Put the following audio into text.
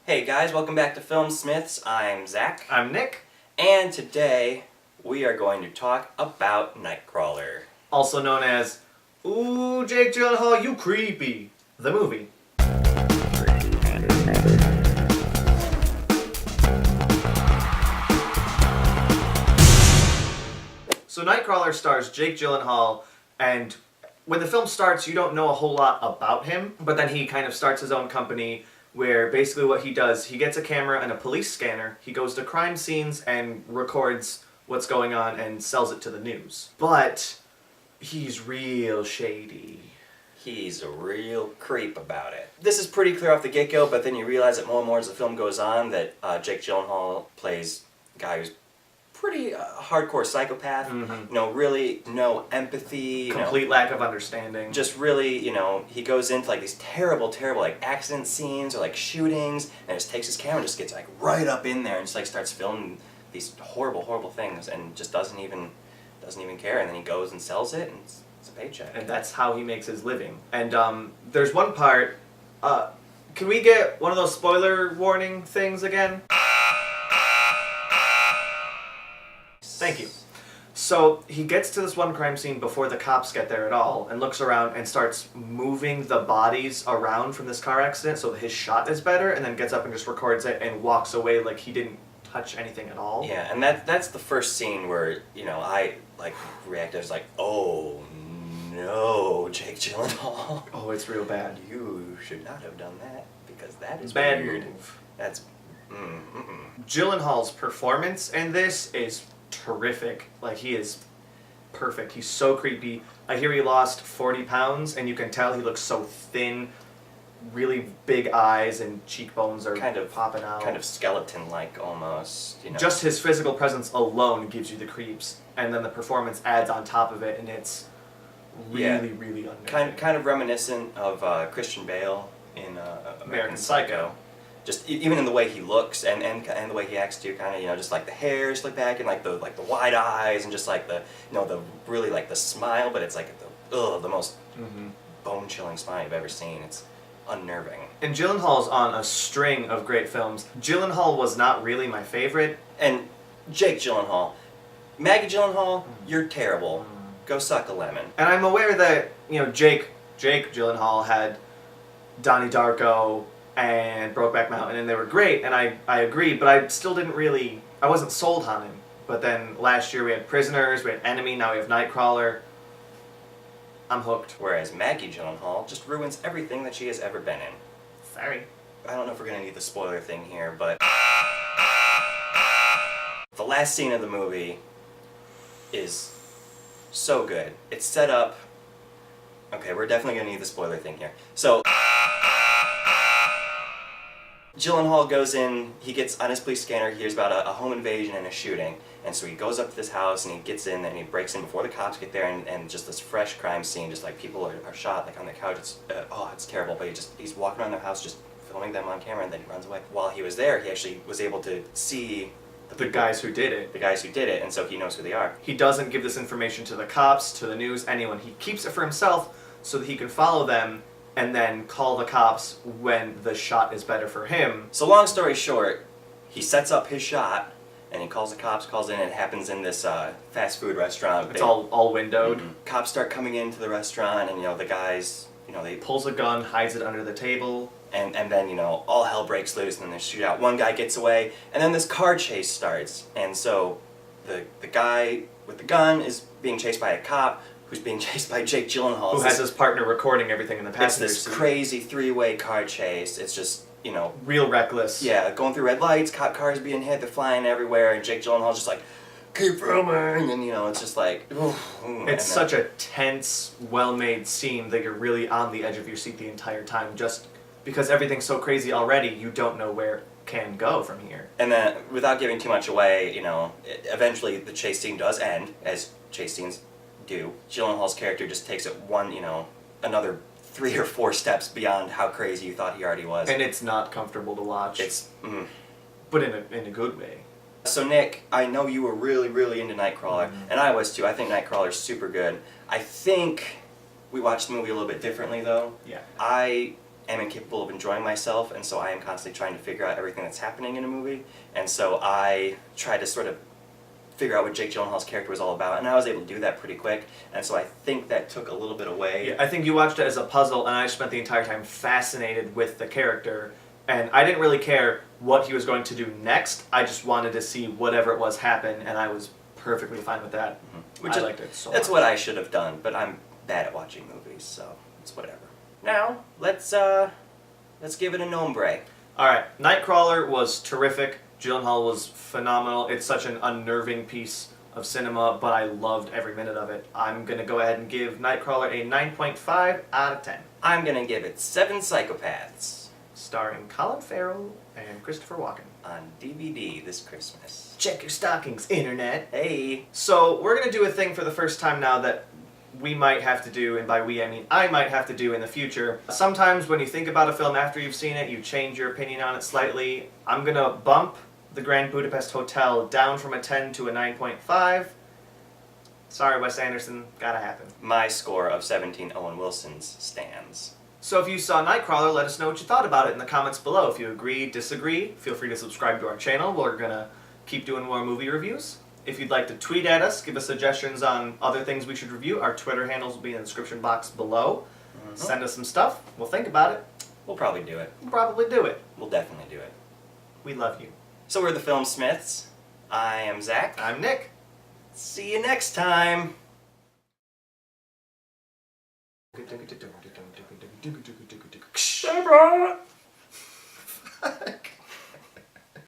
Hey guys, welcome back to Filmsmiths. I'm Zach. I'm Nick. And today we are going to talk about Nightcrawler. Also known as, Ooh, Jake Gyllenhaal, you creepy. The movie. So Nightcrawler stars Jake Gyllenhaal, and when the film starts, you don't know a whole lot about him, but then he kind of starts his own company where basically what he does, he gets a camera and a police scanner, he goes to crime scenes and records what's going on and sells it to the news. But he's real shady. He's a real creep about it. This is pretty clear off the get-go, but then you realize that more and more as the film goes on that Jake Gyllenhaal plays a guy who's pretty hardcore psychopath. Mm-hmm. Really no empathy. Complete lack of understanding. Just really, he goes into like these terrible, like accident scenes or like shootings, and just takes his camera and just gets like right up in there and just like starts filming these horrible things and just doesn't even care, and then he goes and sells it and it's a paycheck. And that's how he makes his living. And there's one part, can we get one of those spoiler warning things again? Thank you. So he gets to this one crime scene before the cops get there at all and looks around and starts moving the bodies around from this car accident so that his shot is better, and then gets up and just records it and walks away like he didn't touch anything at all. Yeah, and that's the first scene where, I like reacted as like, oh no, Jake Gyllenhaal. Oh, it's real bad. You should not have done that because that is Bad weird. move. That's Gyllenhaal's performance in this is terrific. Like, he is perfect. He's so creepy. I hear he lost 40 pounds, and you can tell he looks so thin. Really big eyes and cheekbones are kind of popping out. kind of skeleton-like almost. Just his physical presence alone gives you the creeps, and then the performance adds on top of it, and it's really unnerving. Kind of reminiscent of Christian Bale in American Psycho. Just even in the way he looks and the way he acts too, kind of just like the hair slicked back and like the wide eyes and just like the the really like the smile, but it's like the most bone-chilling smile you've ever seen. It's unnerving. And Gyllenhaal's on a string of great films. Gyllenhaal was not really my favorite. And Jake Gyllenhaal, Maggie Gyllenhaal, you're terrible. Go suck a lemon. And I'm aware that Jake Gyllenhaal had Donnie Darko and Brokeback Mountain, and they were great, and I agree, but I still I wasn't sold on him. But then last year we had Prisoners, we had Enemy, now we have Nightcrawler. I'm hooked. Whereas Maggie Gyllenhaal just ruins everything that she has ever been in. Sorry. I don't know if we're going to need the spoiler thing here, but the last scene of the movie is so good. It's set up... Okay, we're definitely going to need the spoiler thing here. So Gyllenhaal goes in, he gets on his police scanner, he hears about a home invasion and a shooting, and so he goes up to this house and he gets in and he breaks in before the cops get there, and just this fresh crime scene, just like people are shot like on the couch. It's terrible, but he's walking around their house just filming them on camera, and then he runs away. While he was there, he actually was able to see the guys who did it. The guys who did it, and so he knows who they are. He doesn't give this information to the cops, to the news, anyone. He keeps it for himself so that he can follow them and then call the cops when the shot is better for him. So long story short, he sets up his shot, and he calls the cops, calls in, and it happens in this fast food restaurant. It's all windowed. Cops start coming into the restaurant, and the guys, they... Pulls a gun, hides it under the table. And then, all hell breaks loose, and then they shoot out. One guy gets away, and then this car chase starts. And so the guy with the gun is being chased by a cop, who's being chased by Jake Gyllenhaal. Who has his partner recording everything in the passenger seat. It's this crazy three-way car chase. It's just, real reckless. Yeah, going through red lights, cop cars being hit, they're flying everywhere, and Jake Gyllenhaal's just like, keep filming, and it's just like, It's such a tense, well-made scene that you're really on the edge of your seat the entire time, just because everything's so crazy already, you don't know where it can go from here. And then, without giving too much away, eventually the chase scene does end, as chase scenes do. Gyllenhaal's character just takes it another 3 or 4 steps beyond how crazy you thought he already was. And it's not comfortable to watch. But in a good way. So Nick, I know you were really into Nightcrawler, and I was too. I think Nightcrawler's super good. I think we watched the movie a little bit differently though. Yeah. I am incapable of enjoying myself, and so I am constantly trying to figure out everything that's happening in a movie. And so I tried to sort of figure out what Jake Gyllenhaal's character was all about, and I was able to do that pretty quick. And so I think that took a little bit away. Yeah, I think you watched it as a puzzle, and I spent the entire time fascinated with the character. And I didn't really care what he was going to do next. I just wanted to see whatever it was happen, and I was perfectly fine with that. Which I liked it so That's much. what I should have done, but I'm bad at watching movies, so it's whatever. Now, let's give it a nombre. All right, Nightcrawler was terrific. Gyllenhaal was phenomenal. It's such an unnerving piece of cinema, but I loved every minute of it. I'm going to go ahead and give Nightcrawler a 9.5 out of 10. I'm gonna give it 7 Psychopaths Starring Colin Farrell and Christopher Walken. on DVD this Christmas. Check your stockings, internet. Hey! So we're going to do a thing for the first time now that we might have to do, and by we I mean I might have to do in the future. Sometimes when you think about a film after you've seen it, you change your opinion on it slightly. I'm going to bump the Grand Budapest Hotel down from a 10 to a 9.5. Sorry, Wes Anderson, gotta happen. My score of 17 Owen Wilson's stands. So if you saw Nightcrawler, let us know what you thought about it in the comments below. If you agree, disagree, feel free to subscribe to our channel. We're gonna keep doing more movie reviews. If you'd like to tweet at us, give us suggestions on other things we should review, our Twitter handles will be in the description box below. Send us some stuff. We'll think about it. We'll probably do it. We'll probably do it. We'll definitely do it. We love you. So we're the Filmsmiths. I am Zach. I'm Nick. See you next time. Bye, bro.